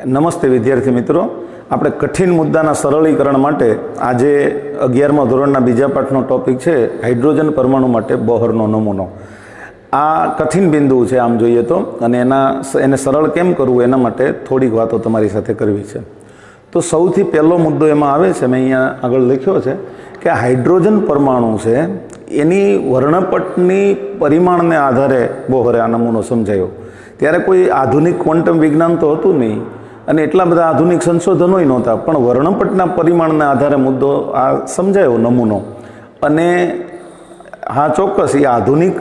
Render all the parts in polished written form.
નમસ્તે વિદ્યાર્થી મિત્રો, આપણે કઠિન મુદ્દાના સરળીકરણ માટે આજે 11મા ધોરણના બીજા પાઠનો ટોપિક છે હાઇડ્રોજન પરમાણુ માટે બોહરનો નમૂનો. આ કઠિન બિંદુ છે આમ જોઈએ તો, અને એને સરળ કેમ કરવું એના માટે થોડીક વાતો તમારી સાથે કરવી છે. તો સૌથી પહેલો મુદ્દો એમાં આવે છે, મેં અહીંયા આગળ લખ્યો છે કે હાઇડ્રોજન પરમાણુ છે એની વર્ણપટની પરિમાણને આધારે બોહરે આ નમૂનો સમજાયો. ત્યારે કોઈ આધુનિક ક્વોન્ટમ વિજ્ઞાન તો હતું નહીં અને એટલા બધા આધુનિક સંશોધનોય નહોતા, પણ વર્ણપટના પરિમાણના આધારે મુદ્દો આ સમજાયો નમૂનો. અને હા, ચોક્કસ એ આધુનિક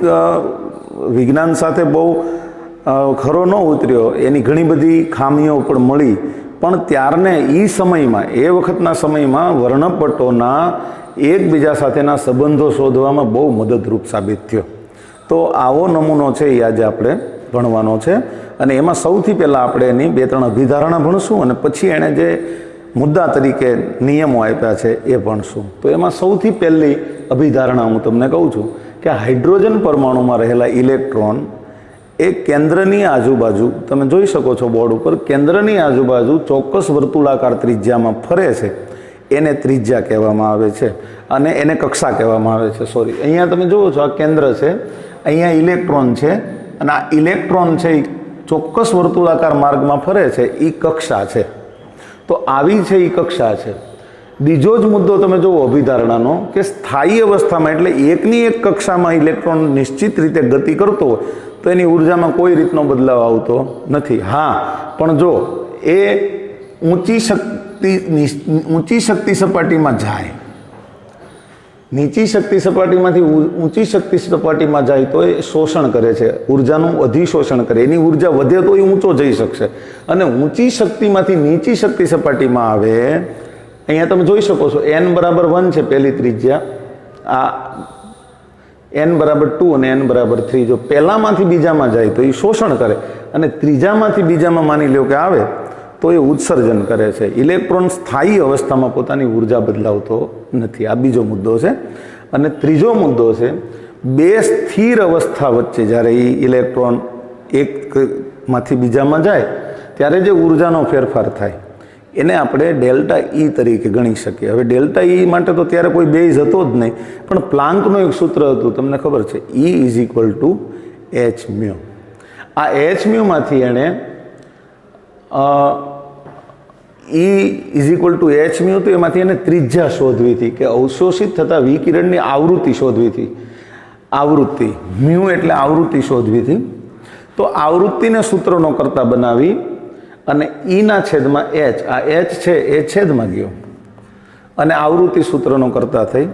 વિજ્ઞાન સાથે બહુ ખરો ન ઉતર્યો, એની ઘણી બધી ખામીઓ પણ મળી, પણ ત્યારને એ સમયમાં, એ વખતના સમયમાં વર્ણપટોના એકબીજા સાથેના સંબંધો શોધવામાં બહુ મદદરૂપ સાબિત થયો. તો આવો નમૂનો છે એ આજે આપણે ભણવાનો છે, અને એમાં સૌથી પહેલાં આપણે એની 2-3 અભિધારણા ભણશું અને પછી એણે જે મુદ્દા તરીકે નિયમો આપ્યા છે એ ભણશું. તો એમાં સૌથી પહેલી અભિધારણા હું તમને કહું છું કે હાઇડ્રોજન પરમાણુમાં રહેલા ઇલેક્ટ્રોન એ કેન્દ્રની આજુબાજુ, તમે જોઈ શકો છો બોર્ડ ઉપર, કેન્દ્રની આજુબાજુ ચોક્કસ વર્તુળાકાર ત્રિજ્યામાં ફરે છે. એને ત્રિજ્યા કહેવામાં આવે છે અને એને કક્ષા કહેવામાં આવે છે. સોરી, અહીંયા તમે જુઓ છો આ કેન્દ્ર છે, અહીંયા ઇલેક્ટ્રોન છે, અને આ ઇલેક્ટ્રોન છે એ ચોક્કસ વર્તુળાકાર માર્ગમાં ફરે છે, એ કક્ષા છે. તો આવી છે એ કક્ષા છે. બીજો જ મુદ્દો તમે જુઓ અભિધારણાનો કે સ્થાયી અવસ્થામાં, એટલે એકની એક કક્ષામાં ઇલેક્ટ્રોન નિશ્ચિત રીતે ગતિ કરતો હોય તો એની ઉર્જામાં કોઈ રીતનો બદલાવ આવતો નથી. હા, પણ જો એ ઊંચી શક્તિ સપાટીમાં જાય, નીચી શક્તિ સપાટીમાંથી ઊંચી શક્તિ સપાટીમાં જાય તો એ શોષણ કરે છે, ઉર્જાનું અધિશોષણ કરે, એની ઉર્જા વધે તો એ ઊંચો જઈ શકશે. અને ઊંચી શક્તિમાંથી નીચી શક્તિ સપાટીમાં આવે, અહીંયા તમે જોઈ શકો છો n બરાબર 1 છે પહેલી ત્રિજ્યા, આ n બરાબર 2 અને n બરાબર 3. જો પહેલામાંથી બીજામાં જાય તો એ શોષણ કરે, અને ત્રીજામાંથી બીજામાં માની લો કે આવે તો એ ઉત્સર્જન કરે છે. ઇલેક્ટ્રોન સ્થાયી અવસ્થામાં પોતાની ઉર્જા બદલાવતો નથી. આ બીજો મુદ્દો છે. અને ત્રીજો મુદ્દો છે, બે સ્થિર અવસ્થા વચ્ચે જ્યારે એ ઇલેક્ટ્રોન એકમાંથી બીજામાં જાય ત્યારે જે ઉર્જાનો ફેરફાર થાય એને આપણે ડેલ્ટા ઈ તરીકે ગણી શકીએ. હવે ડેલ્ટા ઈ માટે તો ત્યારે કોઈ બેઝ હતો જ નહીં, પણ પ્લાન્કનું એક સૂત્ર હતું, તમને ખબર છે, E = h મ્યુ. આ h મ્યુમાંથી એણે E h મ્યુ, તો એમાંથી એને ત્રિજ્યા શોધવી હતી કે અવશોષિત થતા વિકિરણની આવૃત્તિ શોધવી હતી. આવૃત્તિ, મ્યુ એટલે આવૃત્તિ શોધવી હતી. તો આવૃત્તિને સૂત્રનો કરતા બનાવી અને ઈના છેદમાં h, આ h છે એ છેદમાં ગયો અને આવૃત્તિ સૂત્રનો કરતા થઈ.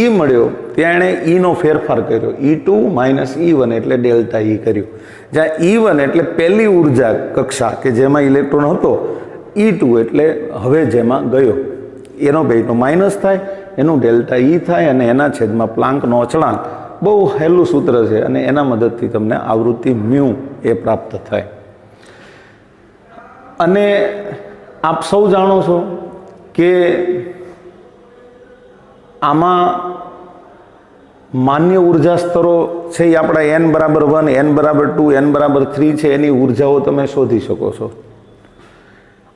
ઈ મળ્યો ત્યાં એણે ઈનો ફેરફાર કર્યો, E2 - E1 એટલે ડેલ્ટા ઈ કર્યું. જ્યાં E1 એટલે પહેલી ઉર્જા કક્ષા કે જેમાં ઇલેક્ટ્રોન હતો, E2 એટલે હવે જેમાં ગયો, એનો બેનો માઇનસ થાય, એનું ડેલ્ટા ઈ થાય, અને એના છેદમાં પ્લાન્કનો અચળાંક. બહુ સહેલું સૂત્ર છે અને એના મદદથી તમને આવૃત્તિ મ્યુ એ પ્રાપ્ત થાય. અને આપ સૌ જાણો છો કે આમાં માન્ય ઉર્જા સ્તરો છે એ આપણા n બરાબર 1, n બરાબર 2, n બરાબર 3 છે, એની ઉર્જાઓ તમે શોધી શકો છો.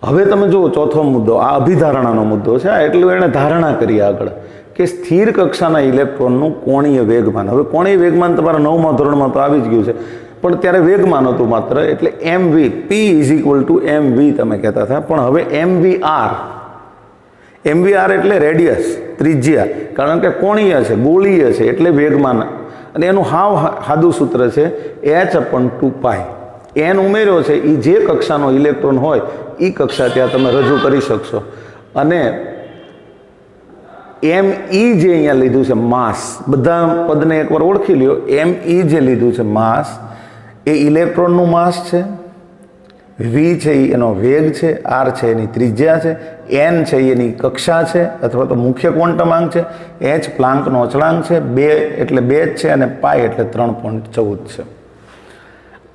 હવે તમે જુઓ ચોથો મુદ્દો, આ અભિધારણાનો મુદ્દો છે. આ એટલું એણે ધારણા કરી આગળ કે સ્થિર કક્ષાના ઇલેક્ટ્રોનનું કોણીય વેગમાન. હવે કોણીય વેગમાન તમારા 9મા ધોરણમાં તો આવી જ ગયું છે, પણ ત્યારે વેગમાન હતું માત્ર, એટલે mv, P = mv તમે કહેતા હતા, પણ હવે mvr એટલે રેડિયસ, ત્રિજ્યા, કારણ કે કોણીય છે, ગોળીય છે, એટલે વેગમાન. અને એનું સાદું સૂત્ર છે h/2π. n ઉમેર્યો છે, એ જે કક્ષાનો ઇલેક્ટ્રોન હોય એ કક્ષા ત્યાં તમે રજૂ કરી શકશો. અને me જે અહીંયા લીધું છે માસ, બધા પદને એકવાર ઓળખી લ્યો. me જે લીધું છે માસ, એ ઇલેક્ટ્રોનનું માસ છે, v છે એનો વેગ છે, r છે એની ત્રિજ્યા છે, n છે એની કક્ષા છે અથવા તો મુખ્ય ક્વોન્ટમાંક છે, h પ્લાન્કનો અચળાંક છે, 2 એટલે 2 જ છે, અને પાઈ એટલે 3.14 છે.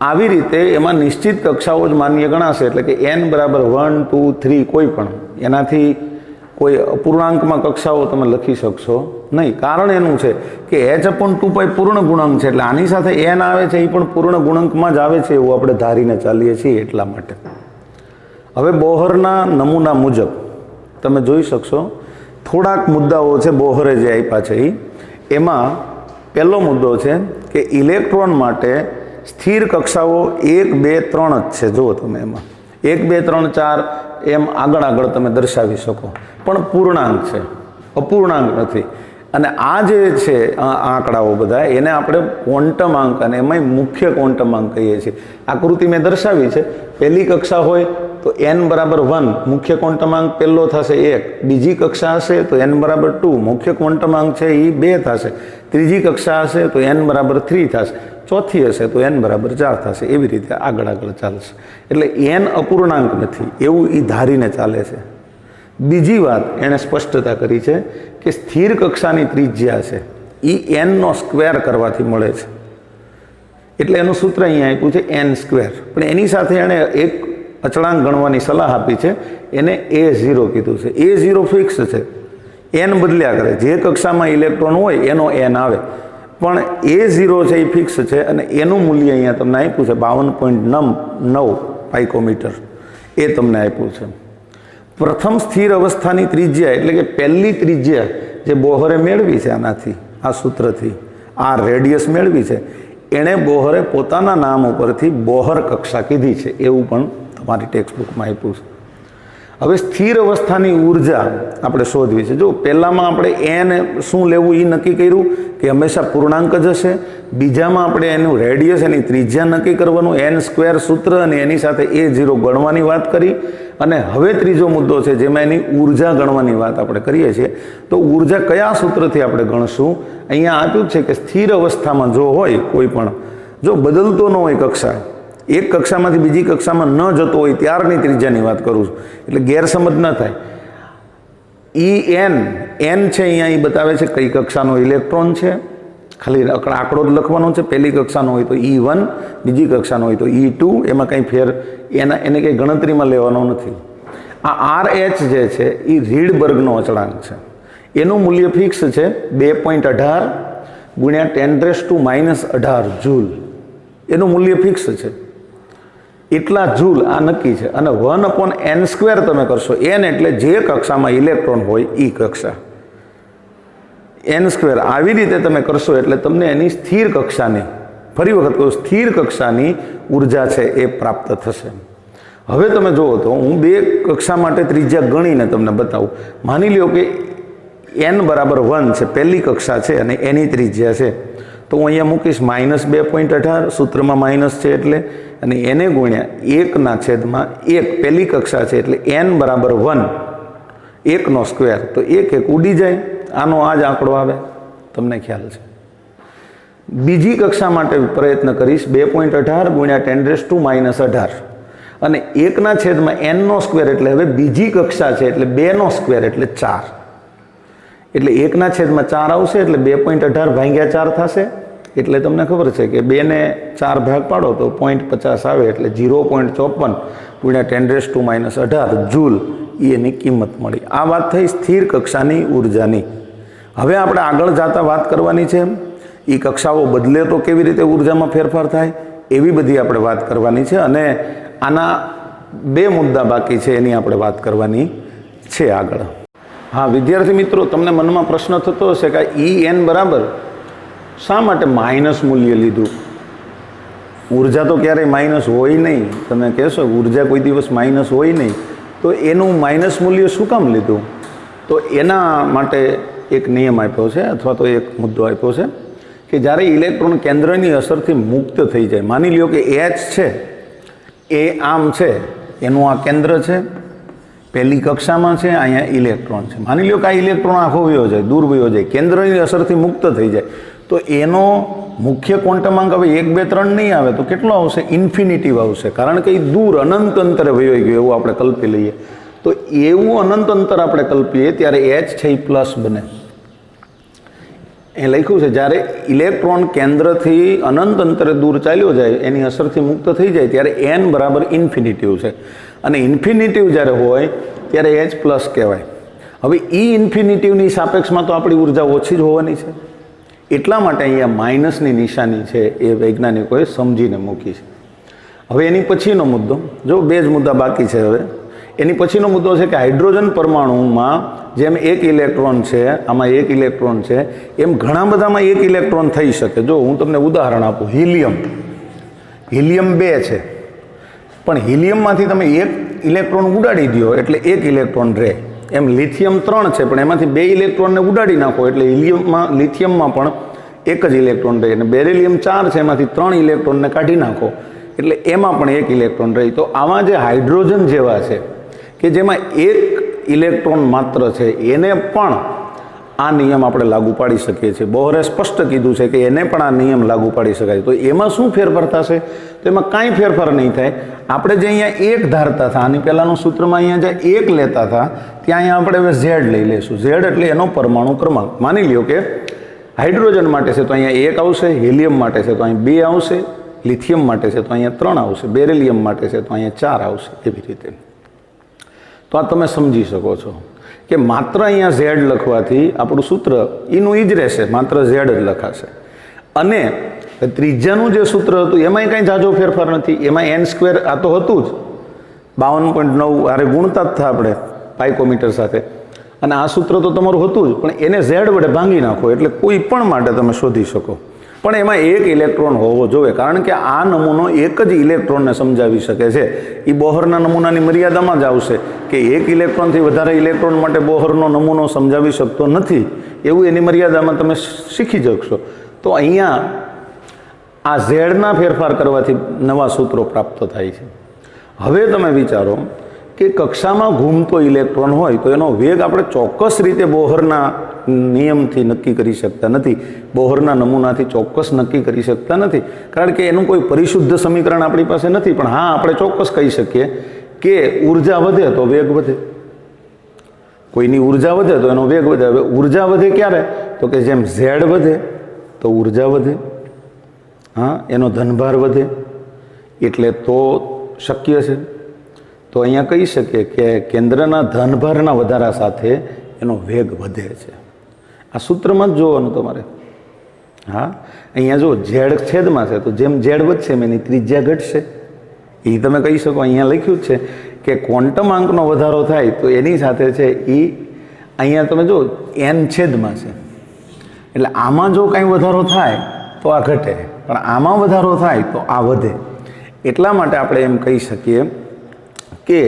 આવી રીતે એમાં નિશ્ચિત કક્ષાઓ જ માન્ય ગણાશે, એટલે કે n બરાબર 1, 2, 3 કોઈ પણ એનાથી કોઈ અપૂર્ણાંકમાં કક્ષાઓ તમે લખી શકશો નહીં. કારણ એનું છે કે h/2π પૂર્ણ ગુણાંક છે, એટલે આની સાથે n આવે છે એ પણ પૂર્ણ ગુણાંકમાં જ આવે છે એવું આપણે ધારીને ચાલીએ છીએ એટલા માટે. હવે બોહરના નમૂના મુજબ તમે જોઈ શકશો થોડાક મુદ્દાઓ છે બોહરે જે આપ્યા છે એમાં પહેલો મુદ્દો છે કે ઇલેક્ટ્રોન માટે સ્થિર કક્ષાઓ 1 2 3 જ છે. જુઓ તમે એમાં 1 2 3 4 એમ આગળ આગળ તમે દર્શાવી શકો, પણ પૂર્ણાંક છે, અપૂર્ણાંક નથી. અને આ જે છે આંકડાઓ બધા એને આપણે ક્વોન્ટમ આંક અને એમાંય મુખ્ય ક્વોન્ટમ આંક કહીએ છીએ. આકૃતિ મેં દર્શાવી છે. પહેલી કક્ષા હોય તો n બરાબર 1 મુખ્ય ક્વોન્ટમ આંક પહેલો થશે 1, બીજી કક્ષા હશે તો n બરાબર 2 મુખ્ય ક્વોન્ટમ આંક છે એ 2 થશે, ત્રીજી કક્ષા હશે તો n બરાબર 3 થશે, ચોથી હશે તો n બરાબર 4 થશે. એવી રીતે આગળ આગળ ચાલશે. એટલે n અપૂર્ણાંક નથી એવું એ ધારીને ચાલે છે. બીજી વાત એણે સ્પષ્ટતા કરી છે કે સ્થિર કક્ષાની ત્રિજ્યા છે એ nનો સ્ક્વેર કરવાથી મળે છે. એટલે એનું સૂત્ર અહીંયા આપ્યું છે n². પણ એની સાથે એણે એક અચળાંક ગણવાની સલાહ આપી છે, એને A0 કીધું છે. A0 ફિક્સ છે, n બદલ્યા કરે, જે કક્ષામાં ઇલેક્ટ્રોન હોય એનો n આવે, પણ A0 છે એ ફિક્સ છે અને એનું મૂલ્ય અહીંયા તમને આપ્યું છે 52.9 પાઇકોમીટર એ તમને આપ્યું છે. પ્રથમ સ્થિર અવસ્થાની ત્રિજ્યા એટલે કે પહેલી ત્રિજ્યા જે બોહરે મેળવી છે આનાથી, આ સૂત્રથી આ રેડિયસ મેળવી છે, એણે બોહરે પોતાના નામ ઉપરથી બોહર કક્ષા કીધી છે એવું પણ તમારી ટેક્સ્ટબુકમાં આપ્યું છે. હવે સ્થિર અવસ્થાની ઉર્જા આપણે શોધવી છે. જો પહેલામાં આપણે n શું લેવું એ નક્કી કર્યું કે હંમેશા પૂર્ણાંક જ હશે. બીજામાં આપણે એનું રેડિયસ એની ત્રિજ્યા નક્કી કરવાનું, n² સૂત્ર અને એની સાથે A0 ગણવાની વાત કરી. અને હવે ત્રીજો મુદ્દો છે જેમાં એની ઉર્જા ગણવાની વાત આપણે કરીએ છીએ. તો ઉર્જા કયા સૂત્રથી આપણે ગણશું? અહીંયા આપ્યું છે કે સ્થિર અવસ્થામાં જો હોય કોઈ પણ, જો બદલતો ન હોય કક્ષા, એક કક્ષામાંથી બીજી કક્ષામાં ન જતો હોય ત્યારની ત્રિજ્યાની વાત કરું છું, એટલે ગેરસમજ ન થાય. n છે અહીંયા એ બતાવે છે કઈ કક્ષાનો ઇલેક્ટ્રોન છે, ખાલી આંકડો જ લખવાનો છે. પહેલી કક્ષાનો હોય તો E1, બીજી કક્ષાનો હોય તો E2, એમાં કંઈ ફેર એને કંઈ ગણતરીમાં લેવાનો નથી. આ RH જે છે એ રીડબર્ગનો અચળાંક છે, એનું મૂલ્ય ફિક્સ છે 2.18 ગુણ્યા 10⁻⁻18 જૂલ, એનું મૂલ્ય ફિક્સ છે. એટલા જૂલ આ નક્કી છે. અને 1/n² તમે કરશો, n એટલે જે કક્ષામાં ઇલેક્ટ્રોન હોય એ કક્ષા, n² આવી રીતે તમે કરશો એટલે તમને એની સ્થિર કક્ષાની, ફરી વખત કહું, સ્થિર કક્ષાની ઉર્જા છે એ પ્રાપ્ત થશે. હવે તમે જુઓ તો હું બે કક્ષા માટે ત્રિજ્યા ગણીને તમને બતાવું. માની લ્યો કે n બરાબર 1 છે, પહેલી કક્ષા છે અને એની ત્રિજ્યા છે, તો હું અહીંયા મૂકીશ -2.18, સૂત્રમાં માઇનસ છે એટલે, અને એને ગુણ્યા 1/1, પહેલી કક્ષા છે એટલે n બરાબર 1, 1² તો 1 ઉડી જાય. આનો આ જ આંકડો આવે, તમને ખ્યાલ છે. બીજી કક્ષા માટે પ્રયત્ન કરીશ 2.18 ગુણ્યા 10⁻⁻18 અને 1/n² એટલે હવે બીજી કક્ષા છે એટલે 2² એટલે 4, એટલે 1/4 આવશે એટલે 2.18 ભાગ્યા 4 થશે. એટલે તમને ખબર છે કે 2 ને 4 ભાગ પાડો તો 0.50 આવે, એટલે 0.54 ગુણ્યા 10⁻18 જૂલ એની કિંમત મળી. આ વાત થઈ સ્થિર કક્ષાની ઉર્જાની. હવે આપણે આગળ જતા વાત કરવાની છે એ કક્ષાઓ બદલે તો કેવી રીતે ઉર્જામાં ફેરફાર થાય એવી બધી આપણે વાત કરવાની છે. અને આના 2 મુદ્દા બાકી છે એની આપણે વાત કરવાની છે આગળ. હા વિદ્યાર્થી મિત્રો, તમને મનમાં પ્રશ્ન થતો હશે કે En બરાબર શા માટે માઇનસ મૂલ્ય લીધું? ઉર્જા તો ક્યારેય માઇનસ હોય નહીં. તમે કહેશો ઉર્જા કોઈ દિવસ માઇનસ હોય નહીં, તો એનું માઇનસ મૂલ્ય શું કામ લીધું? તો એના માટે એક નિયમ આપ્યો છે અથવા તો એક મુદ્દો આપ્યો છે કે જ્યારે ઇલેક્ટ્રોન કેન્દ્રની અસરથી મુક્ત થઈ જાય, માની લ્યો કે H છે એ આમ છે, એનું આ કેન્દ્ર છે, પહેલી કક્ષામાં છે, અહીંયા ઇલેક્ટ્રોન છે. માની લ્યો કે આ ઇલેક્ટ્રોન આખો વયો જાય, દૂર વયો જાય, કેન્દ્રની અસરથી મુક્ત થઈ જાય, તો એનો મુખ્ય ક્વોન્ટમાંક હવે 1 2 3 નહીં આવે તો કેટલો આવશે? ઇન્ફિનિટિવ આવશે, કારણ કે એ દૂર અનંત અંતરે વયો ગયો એવું આપણે કલ્પી લઈએ. તો એવું અનંત અંતર આપણે કલ્પીએ ત્યારે H છે એ પ્લસ બને. એ લખ્યું છે જ્યારે ઇલેક્ટ્રોન કેન્દ્રથી અનંત અંતરે દૂર ચાલ્યો જાય, એની અસરથી મુક્ત થઈ જાય ત્યારે n બરાબર ઇન્ફિનિટિવ છે, અને ઇન્ફિનિટિવ જ્યારે હોય ત્યારે H પ્લસ કહેવાય. હવે એ ઇન્ફિનિટિવની સાપેક્ષમાં તો આપણી ઉર્જા ઓછી જ હોવાની છે, એટલા માટે અહીંયા માઇનસની નિશાની છે એ વૈજ્ઞાનિકોએ સમજીને મૂકી છે. હવે એની પછીનો મુદ્દો, જો 2 જ મુદ્દા બાકી છે. હવે એની પછીનો મુદ્દો છે કે હાઇડ્રોજન પરમાણુમાં જેમ એક ઇલેક્ટ્રોન છે, આમાં એક ઇલેક્ટ્રોન છે, એમ ઘણા બધામાં એક ઇલેક્ટ્રોન થઈ શકે. જો હું તમને ઉદાહરણ આપું, હિલિયમ 2 છે, પણ હિલિયમમાંથી તમે એક ઇલેક્ટ્રોન ઉડાડી દો એટલે એક ઇલેક્ટ્રોન રહે. એમ લિથિયમ 3 છે, પણ એમાંથી 2 ઇલેક્ટ્રોનને ઉડાડી નાખો એટલે લિથિયમમાં પણ એક જ ઇલેક્ટ્રોન રહે. અને બેરિલિયમ 4 છે, એમાંથી 3 ઇલેક્ટ્રોનને કાઢી નાખો એટલે એમાં પણ એક ઇલેક્ટ્રોન રહી. તો આમાં જે હાઇડ્રોજન જેવા છે કે જેમાં એક ઇલેક્ટ્રોન માત્ર છે, એને પણ આ નિયમ આપણે લાગુ પાડી શકીએ છીએ. બોહરે સ્પષ્ટ કીધું છે કે એને પણ આ નિયમ લાગુ પાડી શકાય. તો એમાં શું ફેરફાર થશે? તો એમાં કાંઈ ફેરફાર નહીં થાય. આપણે જે અહીંયા એક ધારતા હતા, આની પહેલાંનું સૂત્રમાં અહીંયા જે એક લેતા હતા, ત્યાં અહીંયા આપણે હવે ઝેડ લઈ લઈશું. ઝેડ એટલે એનો પરમાણુ ક્રમાંક. માની લ્યો કે હાઇડ્રોજન માટે છે તો અહીંયા 1 આવશે, હિલિયમ માટે છે તો અહીં 2 આવશે, લિથિયમ માટે છે તો અહીંયા 3 આવશે, બેરિલિયમ માટે છે તો અહીંયા 4 આવશે. એવી રીતે તો આ તમે સમજી શકો છો કે માત્ર અહીંયા ઝેડ લખવાથી આપણું સૂત્ર એનું જ રહેશે, માત્ર ઝેડ જ લખાશે. અને ત્રિજ્યાનું જે સૂત્ર હતું એમાંય કાંઈ ઝાઝો ફેરફાર નથી. એમાં n² આ તો હતું જ, 52.9 આરે ગુણતા જ હતા આપણે પાઇકોમીટર સાથે. અને આ સૂત્ર તો તમારું હતું જ, પણ એને ઝેડ વડે ભાંગી નાખો એટલે કોઈ પણ માટે તમે શોધી શકો. પણ એમાં એક ઇલેક્ટ્રોન હોવો જોઈએ, કારણ કે આ નમૂનો એક જ ઇલેક્ટ્રોનને સમજાવી શકે છે. એ બોહરના નમૂનાની મર્યાદામાં જ આવશે કે એક ઇલેક્ટ્રોનથી વધારે ઇલેક્ટ્રોન માટે બોહરનો નમૂનો સમજાવી શકતો નથી, એવું એની મર્યાદામાં તમે શીખી શકશો. તો અહીંયા આ ઝેડના ફેરફાર કરવાથી નવા સૂત્રો પ્રાપ્ત થાય છે. હવે તમે વિચારો કે કક્ષામાં ઘૂમતો ઇલેક્ટ્રોન હોય તો એનો વેગ આપણે ચોક્કસ રીતે બોહરના નિયમથી નક્કી કરી શકતા નથી, બોહરના નમૂનાથી ચોક્કસ નક્કી કરી શકતા નથી, કારણ કે એનું કોઈ પરિશુદ્ધ સમીકરણ આપણી પાસે નથી. પણ હા, આપણે ચોક્કસ કહી શકીએ કે ઉર્જા વધે તો વેગ વધે, કોઈની ઉર્જા વધે તો એનો વેગ વધે. હવે ઉર્જા વધે ક્યારે? તો કે જેમ ઝેડ વધે તો ઉર્જા વધે, હા, એનો ધનભાર વધે, એટલે તો શક્ય છે. તો અહીંયા કહી શકીએ કે કેન્દ્રના ધનભારના વધારા સાથે એનો વેગ વધે છે. આ સૂત્રમાં જ જોવાનું તમારે. હા, અહીંયા જો ઝેડ છેદમાં છે તો જેમ ઝેડ વધશે એમ એની ત્રિજ્યા ઘટશે. એ તમે કહી શકો. અહીંયા લખ્યું જ છે કે ક્વોન્ટમ આંકનો વધારો થાય તો એની સાથે છે એ અહીંયા તમે જો n છેદમાં છે, એટલે આમાં જો કાંઈ વધારો થાય તો આ ઘટે, પણ આમાં વધારો થાય તો આ વધે. એટલા માટે આપણે એમ કહી શકીએ કે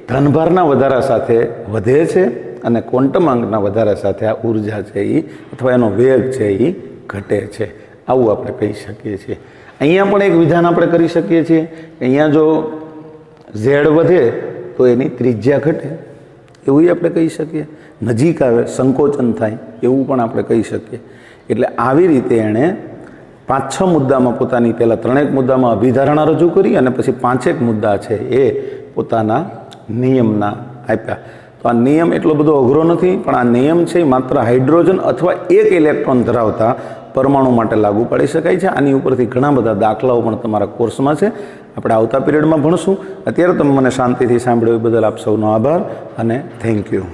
ધનભારના વધારા સાથે વધે છે અને ક્વોન્ટમ આંકના વધારા સાથે આ ઉર્જા છે એ અથવા એનો વેગ છે એ ઘટે છે. આવું આપણે કહી શકીએ છીએ. અહીંયા પણ એક વિધાન આપણે કરી શકીએ છીએ. અહીંયા જો ઝેડ વધે તો એની ત્રિજ્યા ઘટે, એવું આપણે કહી શકીએ. નજીક આવે, સંકોચન થાય, એવું પણ આપણે કહી શકીએ. એટલે આવી રીતે એણે 5-6 મુદ્દામાં પોતાની પહેલાં 3 મુદ્દામાં અભિધારણા રજૂ કરી અને પછી 5 મુદ્દા છે એ પોતાના નિયમના આપ્યા. તો આ નિયમ એટલો બધો અઘરો નથી, પણ આ નિયમ છે એ માત્ર હાઇડ્રોજન અથવા એક ઇલેક્ટ્રોન ધરાવતા પરમાણુ માટે લાગુ પાડી શકાય છે. આની ઉપરથી ઘણા બધા દાખલાઓ પણ તમારા કોર્સમાં છે, આપણે આવતા પીરિયડમાં ભણશું. અત્યારે તમે મને શાંતિથી સાંભળ્યું એ બદલ આપ સૌનો આભાર અને થેન્ક યુ.